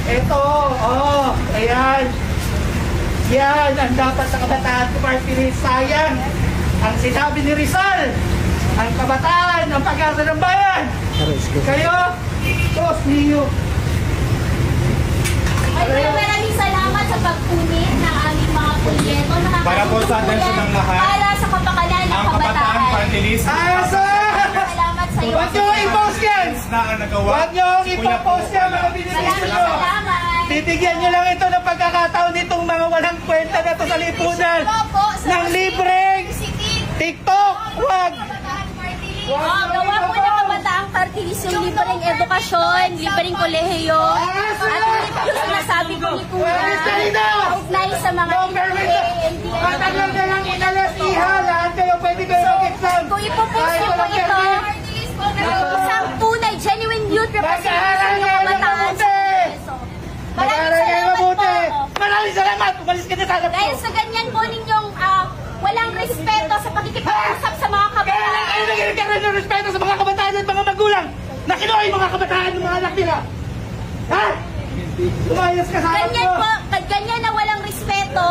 Ito, oh, ayan. Yan ang dapat sa kabataan ko, Party List. Sayang ang sinabi ni Rizal. Ang kabataan, ang pag-asa ng bayan. Kayo, Diyos niyo. Maraming salamat sa pagpunit ng aming mga proyekto. Para po sa atensyon ng lahat. Para sa kapakanan ng Ang kabataan Party List. Salamat sa iyo. Huwag niyo i-post yan! Na ang nagawa. Huwag niyo i-post yan, mga binibisin nyo. Titigyan nyo lang ito ng pagkakataon nitong mga walang kwenta na ito sa lipunan. Ng libreng TikTok. Huwag! Gawa po ng kabataang Party List yung libreng edukasyon, libreng kolehiyo, at yung sinasabi ko ni Kuya, kaugnay sa mga Matagal na lang inalas iha. Lahat kayo pwede kayo mag-exam. kung ipopost niyo po ito, isang tunay, genuine youth representative ng kabataan sa Kongreso. Maraming salamat po. Maraming salamat. Umalis ka na sa Dahil sa ganyan po ninyong walang respeto sa pakikipag-usap sa mga kabataan. Kayo nagkakaroon ng respeto sa mga kabataan at mga magulang na kinuha yung mga kabataan ng mga anak nila. Ha? Lumayas ka sa anak mo. Ganyan po, ganyan na walang respeto,